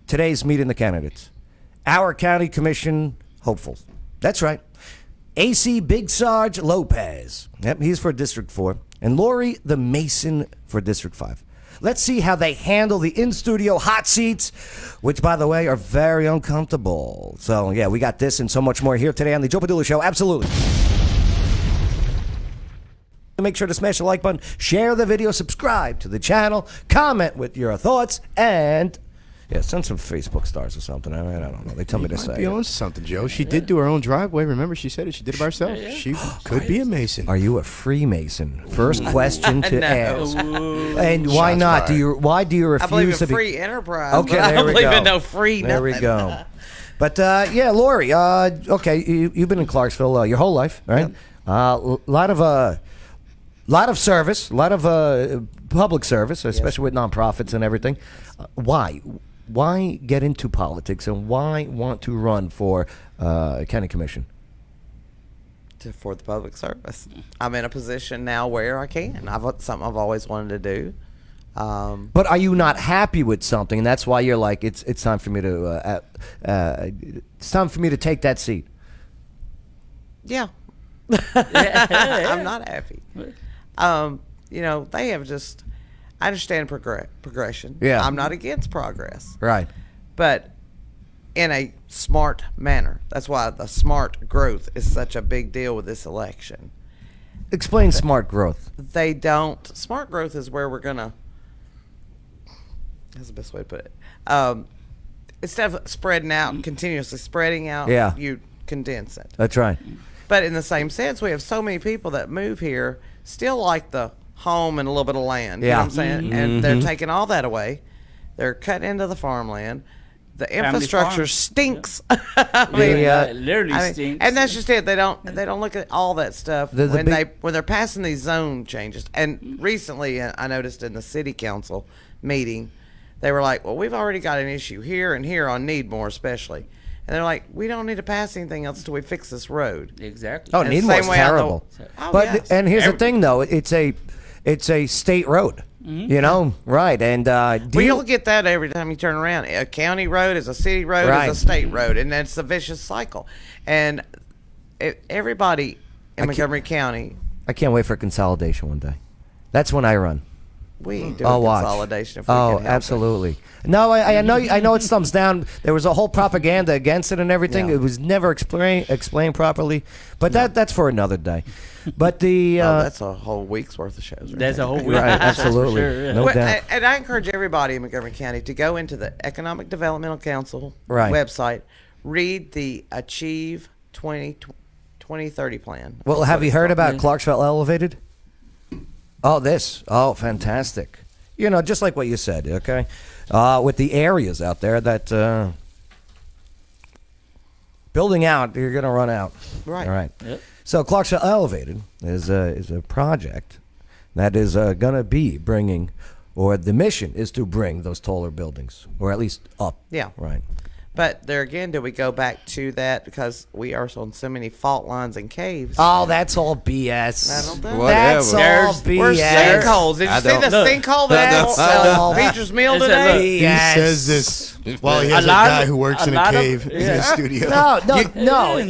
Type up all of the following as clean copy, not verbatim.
today's meeting the candidates. Our county commission hopefuls. That's right. AC Big Sarge Lopez. Yep, he's for District 4. And Lori the Mason for District 5. Let's see how they handle the in-studio hot seats, which, by the way, are very uncomfortable. So, yeah, we got this and so much more here today on the Joe Padula Show. Absolutely. Make sure to smash the like button, share the video, subscribe to the channel, comment with your thoughts, and send some Facebook stars or something. I don't know. They tell me to say. Be on something, Joe. She did do her own driveway. Remember, she said it. She did it by herself. Yeah. She could be a Mason. Are you a Freemason? First question to No. ask. And why Shots not? fired. Why do you refuse I believe to in be free enterprise. Okay, but I there don't we believe go. in no free There nothing. we go. But Lori. Okay, you've been in Clarksville your whole life, right? A lot of service, a lot of public service, especially with nonprofits and everything. Why? Why get into politics, and why want to run for county commission? For the public service. I'm in a position now where I can. Something I've always wanted to do. But are you not happy with something, and that's why you're like, it's time for me to take that seat? Yeah. I'm not happy. They have just. I understand progression. Yeah. I'm not against progress. Right. But in a smart manner. That's why the smart growth is such a big deal with this election. Explain smart growth. Smart growth is where we're going to, that's the best way to put it. Instead of spreading out, continuously spreading out, you condense it. That's right. But in the same sense, we have so many people that move here still like the home and a little bit of land. You know what I'm saying? And they're taking all that away. They're cutting into the farmland. The infrastructure stinks. Literally stinks. And that's just it. They don't look at all that stuff when they're passing these zone changes. And recently, I noticed in the city council meeting, they were like, "Well, we've already got an issue here and here on Needmore, especially." And they're like, "We don't need to pass anything else until we fix this road." Exactly. Oh, Needmore's terrible. And here's the thing, though. It's a state road. You know, right? And you'll get that every time you turn around. A county road is a city road, is a state road, and it's a vicious cycle. And everybody in Montgomery County. I can't wait for consolidation one day. That's when I run. We ain't doing consolidation if we can help absolutely. It. No, I know it's thumbs down. There was a whole propaganda against it and everything. It was never explained properly. But that's for another day. But that's a whole week's worth of shows. That's a whole week. Right, absolutely. Sure, no doubt. And I encourage everybody in Montgomery County to go into the Economic Developmental Council website, read the Achieve 2030 plan. Well, have you heard about Clarksville Elevated? Oh, fantastic. You know, just like what you said, okay? With the areas out there that building out, you're going to run out. Right. All right. Yep. So Clarksville Elevated is a project that is going to be bringing, or the mission is to bring those taller buildings, or at least up. Yeah. Right. But there again, do we go back to that because we are on so many fault lines and caves? Oh, that's all BS. That's all BS. We're sinkholes. Did you see the sinkhole that Beecher's Mill today? He says this while he has a guy who works in a cave in his studio. No.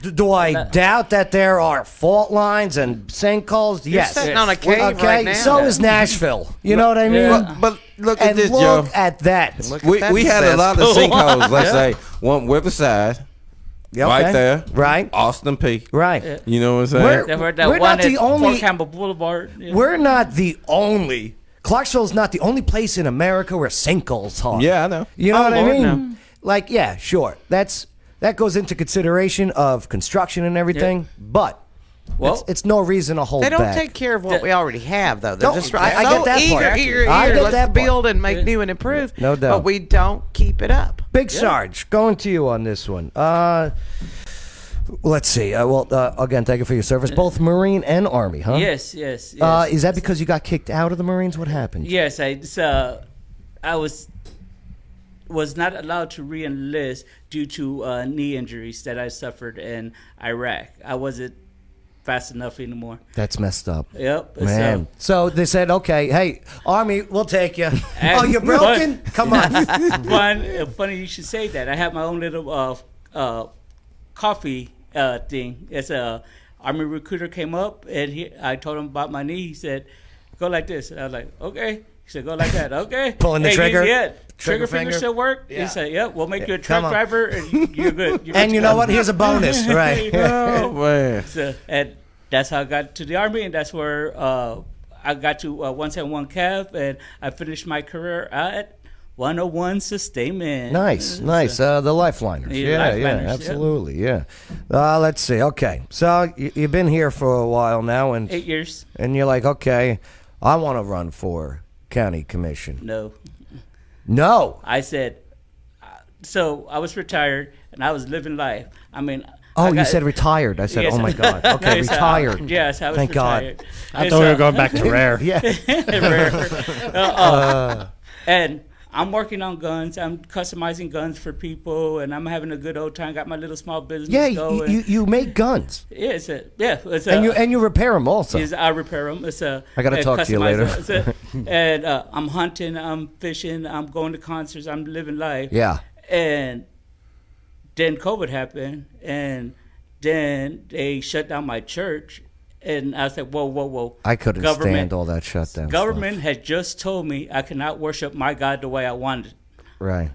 Do I doubt that there are fault lines and sinkholes? Yes. You're sitting on a cave right now. So is Nashville. You know what I mean? But look at this, Joe. Look at that. We had a lot of sinkholes. Let's say one Riverside, right there, right, Austin P, right. You know what I'm saying? We're not the only. Fort Campbell Boulevard. Yeah. We're not the only. Clarksville's not the only place in America where sinkholes are. Yeah, I know. You know what I mean? No. Like, yeah, sure. That goes into consideration of construction and everything, but. Well, it's no reason to hold back. They don't take care of what we already have, though. They're just I get that part. eager. Let's build and make new and improve. No doubt. But we don't keep it up. Big Sarge, going to you on this one. Let's see. Again, thank you for your service, both Marine and Army, huh? Yes. Is that because you got kicked out of the Marines? What happened? Yes, I was not allowed to re-enlist due to knee injuries that I suffered in Iraq. I wasn't fast enough anymore. That's messed up. Yep. Man. So they said, okay, hey, Army, we'll take you. Oh, you're broken? Come on. Funny you should say that. I have my own little coffee thing. It's a Army recruiter came up, and I told him about my knee. He said, go like this. And I was like, okay. He said, go like that. Okay. Pulling the trigger? Yeah. Trigger finger still work? Yeah. He said, yeah, we'll make you a truck driver, and you're good. And you know what? Here's a bonus. Right. Oh, man. So, and that's how I got to the Army, and that's where I got to 171 Cav, and I finished my career at 101 Sustainment. Nice. The Lifeliners. Lifeliners, absolutely. Yeah. Let's see. Okay. So you've been here for a while now, and 8 years. And you're like, okay, I want to run for county commission. No. I said, so I was retired and I was living life. I mean, you said retired. I said, yes, oh my God. Okay, retired. Yes, I was Thank retired. God. I thought we were going back to rare. Yeah. Rare. And I'm working on guns. I'm customizing guns for people, and I'm having a good old time. Got my little small business going. You make guns. Yeah, and you repair them also. I repair them. I got to talk to you later. And I'm hunting. I'm fishing. I'm going to concerts. I'm living life. Yeah. And then COVID happened, and then they shut down my church. And I said, whoa. I couldn't stand all that shutdown. Government had just told me I cannot worship my God the way I wanted. Right.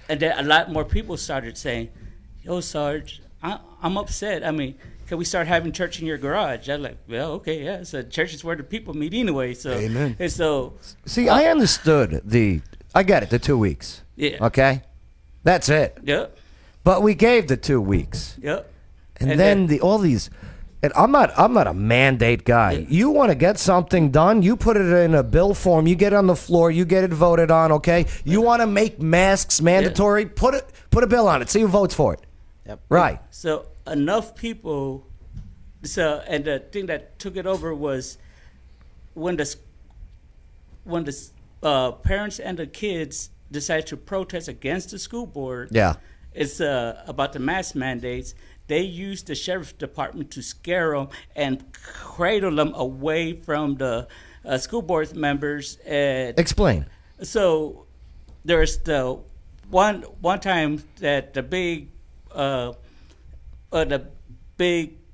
And then a lot more people started saying, yo, Sarge, I'm upset. I mean, can we start having church in your garage? I was like, well, okay, yeah. So church is where the people meet anyway. So, amen. And so, see, I understood I get it, the 2 weeks. Yeah. Okay? That's it. Yep. But we gave the 2 weeks. Yep. And then all these... And I'm not a mandate guy. You want to get something done, you put it in a bill form, you get it on the floor, you get it voted on, okay? You want to make masks mandatory, put a bill on it, see who votes for it. Yep. Right. So enough people, and the thing that took it over was when the parents and the kids decided to protest against the school board. Yeah. It's about the mask mandates. They used the sheriff's department to scare them and cradle them away from the school board members. Explain. So there's the one time that the big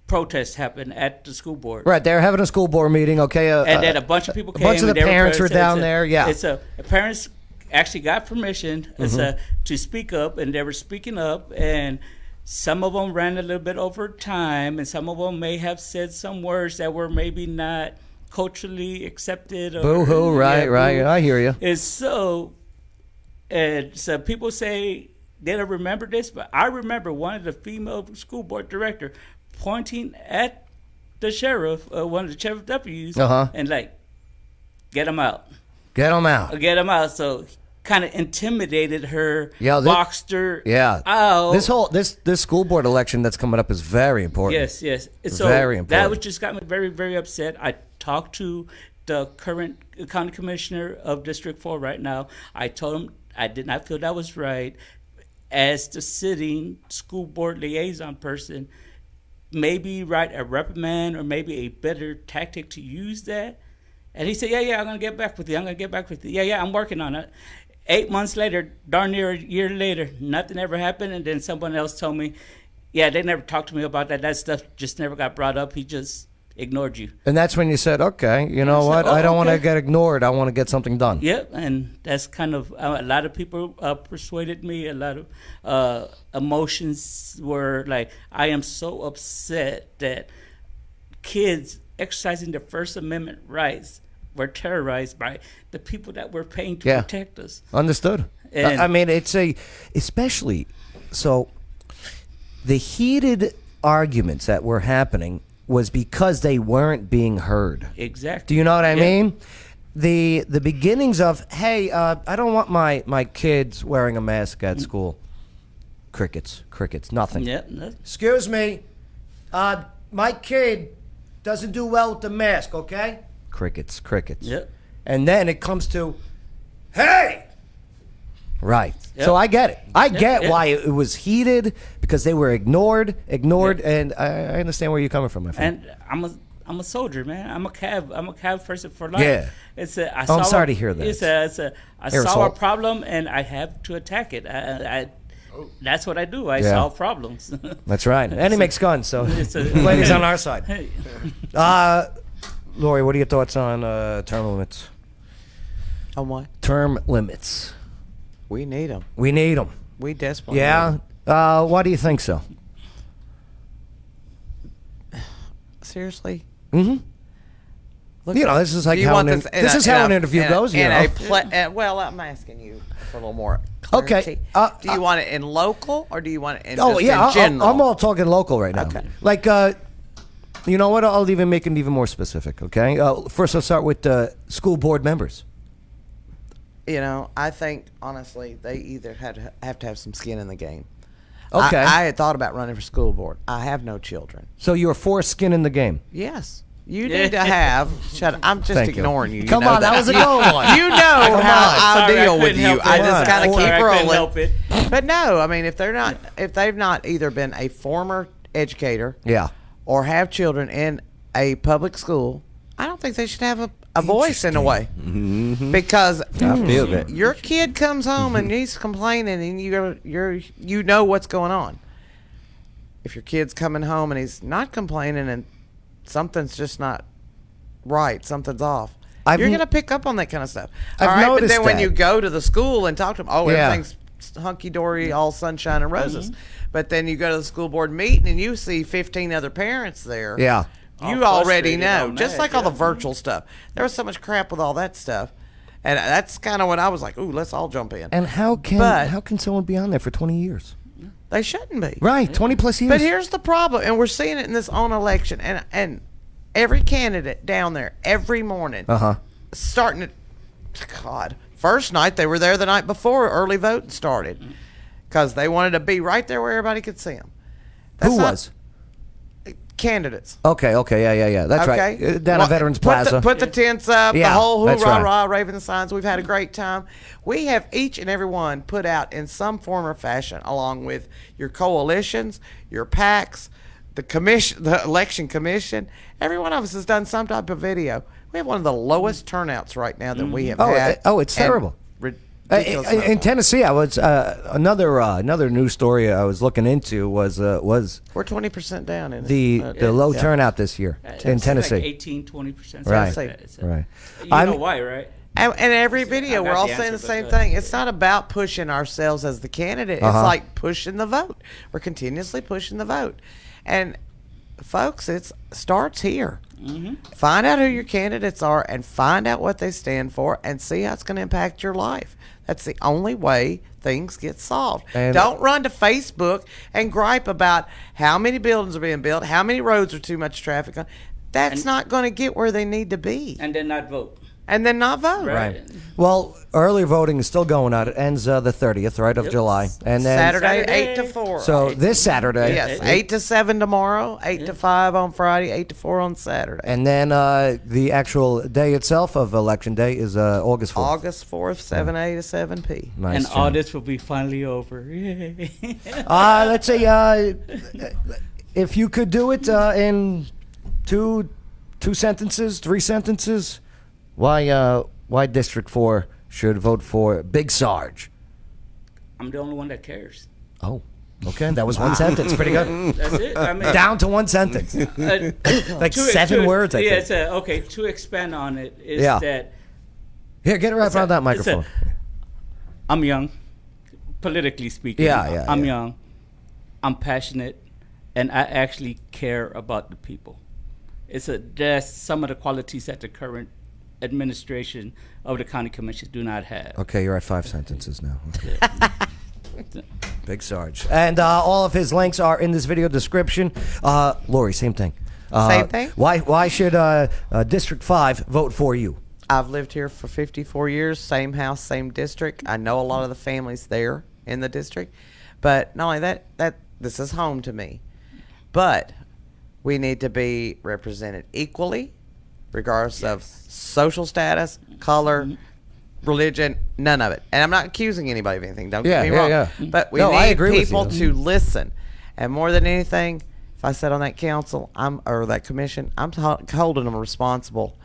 protest happened at the school board. Right, they're having a school board meeting, okay? And then a bunch of people came. A bunch of the parents were down there, yeah. The parents actually got permission to speak up, and they were speaking up, and some of them ran a little bit over time, and some of them may have said some words that were maybe not culturally accepted. Boo-hoo, right. I hear you. And so people say they don't remember this, but I remember one of the female school board director pointing at the sheriff, one of the sheriff deputies, and like, get him out. Get him out. Get him out. So kind of intimidated her, boxed her out. This school board election that's coming up is very important. Yes. So very important. That just got me very, very upset. I talked to the current county commissioner of District 4 right now. I told him I did not feel that was right. As the sitting school board liaison person, maybe write a reprimand or maybe a better tactic to use that. And he said, yeah, I'm going to get back with you. Yeah, I'm working on it. 8 months later, darn near a year later, nothing ever happened. And then someone else told me, yeah, they never talked to me about that. That stuff just never got brought up. He just ignored you. And that's when you said, okay, you know what? I don't want to get ignored. I want to get something done. Yep, and that's kind of, a lot of people persuaded me. A lot of emotions were like, I am so upset that kids exercising their First Amendment rights were terrorized by the people that were paying to protect us. Understood. I mean, especially, so the heated arguments that were happening was because they weren't being heard. Exactly. Do you know what I mean? The beginnings of, hey, I don't want my kids wearing a mask at school. Crickets, nothing. Yeah. Excuse me, my kid doesn't do well with the mask, okay? Crickets. Yep. And then it comes to, hey, Right. Yep. So I get it. I get yeah. why it was heated because they were ignored, and I understand where you're coming from, my friend. And I'm a soldier, man. I'm a cab person for life. Yeah. I'm sorry to hear that. I Air saw assault. a problem and I have to attack it. That's what I do. I solve problems. That's right. And he makes guns, so ladies on our side. Hey. Lori, what are your thoughts on term limits? On what? Term limits. We need them. We need them. We desperately. Yeah. Why do you think so? Seriously. Mm-hmm. Look, You know, this is like do you how want an, this is how an interview goes. You know. Well, I'm asking you for a little more Okay, clarity. Do you want it in local or do you want it in Oh just yeah, in general? I'm all talking local right now. Okay. Like, you know what? I'll even make it even more specific. Okay. First, I'll start with school board members. You know, I think honestly they either have to have some skin in the game. Okay. I had thought about running for school board. I have no children. So you're for skin in the game. Yes. You need to have. Shut up. I'm just Thank you. ignoring you. Come know on, that was a good one. You know how I Sorry, deal I with couldn't you. help I it. just kind of Sorry, keep I couldn't rolling. help it. But no, I mean, if they've not either been a former educator, Yeah. or have children in a public school, I don't think they should have a voice in a way. Mm-hmm. Because I feel that. your kid comes home and he's complaining, and you know what's going on. If your kid's coming home and he's not complaining and something's just not right, something's off, you're going to pick up on that kind of stuff. I've All right, but noticed then when that. you go to the school and talk to them, Yeah. everything's hunky-dory, all sunshine and roses. But then you go to the school board meeting and you see 15 other parents there. Yeah. You All already frustrated know. on Just that, like all the yeah. virtual stuff. There was so much crap with all that stuff. And that's kind of when I was like, ooh, let's all jump in. And how can someone be on there for 20 years? They shouldn't be. Right, 20 plus years. But here's the problem, and we're seeing it in this own election, and every candidate down there every morning, starting at first night they were there the night before early voting started, because they wanted to be right there where everybody could see them. Who was? Candidates. Okay, yeah. That's right. Down at Veterans Plaza. Put the tents up, Yeah, the whole that's hoorah, right. rah, raving the signs. We've had a great time. We have each and every one put out in some form or fashion, along with your coalitions, your PACs, the commission, the election commission. Every one of us has done some type of video. We have one of the lowest turnouts right now that we have had. It's terrible. Ridiculous. In Tennessee, I was another news story I was looking into was We're 20% down in the low yeah. turnout this year in Tennessee. Like 18-20%. Right. Right. You I'm- know why, right? And every video, I got we're all the saying the answer, same but thing. It's not about pushing ourselves as the candidate. It's like pushing the vote. We're continuously pushing the vote. And, folks, it starts here. Find out who your candidates are and find out what they stand for and see how it's going to impact your life. That's the only way things get solved. And don't run to Facebook and gripe about how many buildings are being built, how many roads are too much traffic on. That's not going to get where they need to be. And then not vote. And then not vote. Right. Well, early voting is still going on. It ends the 30th, right, of July, and then Saturday, Saturday. 8 to 4. So this Saturday, Yes, 8 to 7 tomorrow, 8 to 5 on Friday, 8 to 4 on Saturday. and then the actual day itself of Election Day is August 4th. August 4th, 7 A to 7 P. Nice. And Jim. all this will be finally over. Yay. Let's say if you could do it in two sentences, 3 sentences, why District 4 should vote for Big Sarge? I'm the only one that cares. Oh, okay. That was one sentence. Pretty good. That's it. I mean, Down to one sentence. Like 7 words, I think. Yeah, okay, to expand on it is Yeah. that Here, get right around that microphone. I'm young, politically speaking. Yeah, I'm yeah. young, I'm passionate, and I actually care about the people. There's some of the qualities that the current administration of the county commission do not have. Okay, you're at 5 sentences now. Okay. Big Sarge. And all of his links are in this video description. Lori, same thing. Same thing? Why should District 5 vote for you? I've lived here for 54 years, same house, same district. I know a lot of the families there in the district. But not only that this is home to me. But we need to be represented equally, regardless of social status, color, religion, none of it. And I'm not accusing anybody of anything. Don't get me wrong. But we I need agree with people you. to listen. And more than anything, if I sit on that council, or that commission, I'm holding them responsible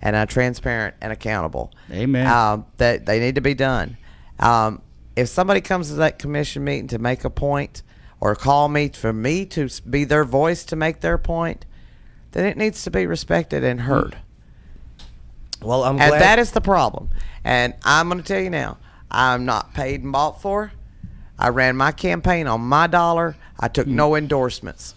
and transparent and accountable. Amen. That they need to be done. If somebody comes to that commission meeting to make a point or call me for me to be their voice to make their point, then it needs to be respected and heard. Well, I'm glad. And that is the problem. And I'm going to tell you now, I'm not paid and bought for. I ran my campaign on my dollar. I took no endorsements.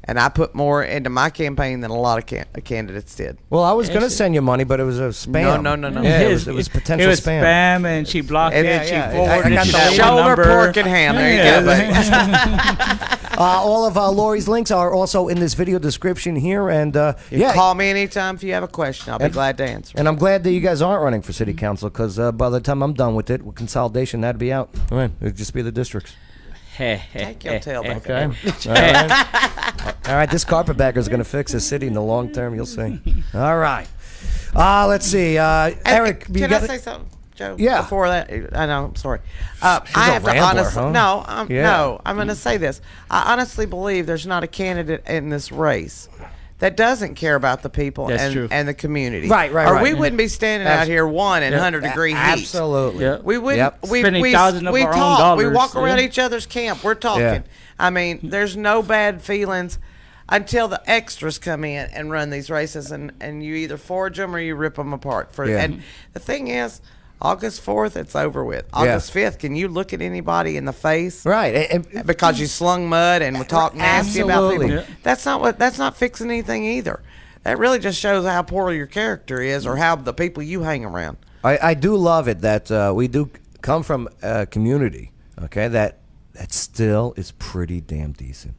And I put more into my campaign than a lot of candidates did. Well, I was going to send you money, but it was a spam. No. Yeah, it was potential It was spam. and she blocked it. Yeah, She yeah. forwarded I got it to the that one shoulder, number. pork, and ham. There you go, baby. All of Lori's links are also in this video description here. And Call me anytime if you have a question. I'll be glad to answer. And I'm glad that you guys aren't running for city council, because by the time I'm done with it, with consolidation, that'd be out. All right, it'd just be the districts. Take your tail back. Okay. All right, this carpetbagger is going to fix the city in the long term. You'll see. All right. Let's see. Eric, Can I say something, Joe? Yeah. Before that, I know. I'm sorry. I have to rambler, honestly. huh? No, Yeah. I'm going to say this. I honestly believe there's not a candidate in this race that doesn't care about the people That's true. and the community. Right. Or we wouldn't be standing out here in 100-degree heat. Absolutely. Yeah. We wouldn't. Yep. Spending thousands of our own talk. We dollars, walk around yeah. each other's camp. We're talking. Yeah. I mean, there's no bad feelings until the extras come in and run these races, and you either forge them or you rip them apart. Yeah. And the thing is, August 4th, it's over with. August 5th, can you look at anybody in the face? Right. And Because you slung mud and would talk nasty about people. Absolutely. Yeah. That's not fixing anything either. That really just shows how poor your character is, or how the people you hang around. I do love it that we do come from a community, okay, that still is pretty damn decent.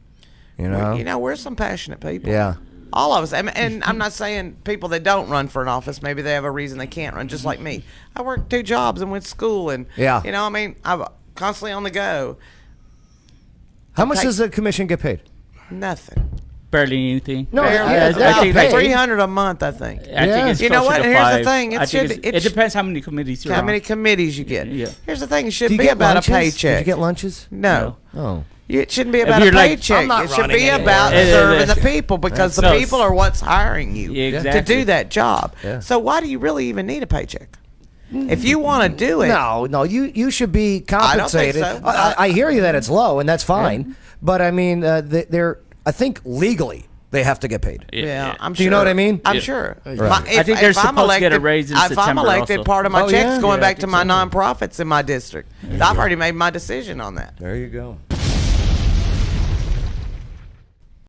You know? We're some passionate people. Yeah. All of us. And I'm not saying people that don't run for an office, maybe they have a reason they can't run, just like me. I worked 2 jobs and went to school, and, I'm constantly on the go. How much does the commission get paid? Nothing. Barely anything. No, Barely. I think paid. 300 a month, I think. I think it's You know closer what? to Here's the 5. thing. I think it depends how many committees you're How on. many committees you get. Yeah. Here's the thing. It Do shouldn't you be get about lunches? a paycheck. Did you get lunches? No. Oh. It shouldn't be about a you're like, paycheck. I'm not It should running be anymore. about Yeah, serving yeah. the people, because the No. people are what's hiring you Yeah, to exactly. do that job. Yeah. So why do you really even need a paycheck? If you want to do it, No, you should be I don't think compensated. so. I hear you that it's low, and that's fine. But I mean, I think legally they have to get paid. yeah, I'm sure. Do you know what I mean? I'm Yeah. sure. Right. I think they're supposed to get a raise in If I'm September elected, also. part of my Oh, check's yeah? going Yeah, I back to think my so. nonprofits in my district. I've already made my decision on that. There you go.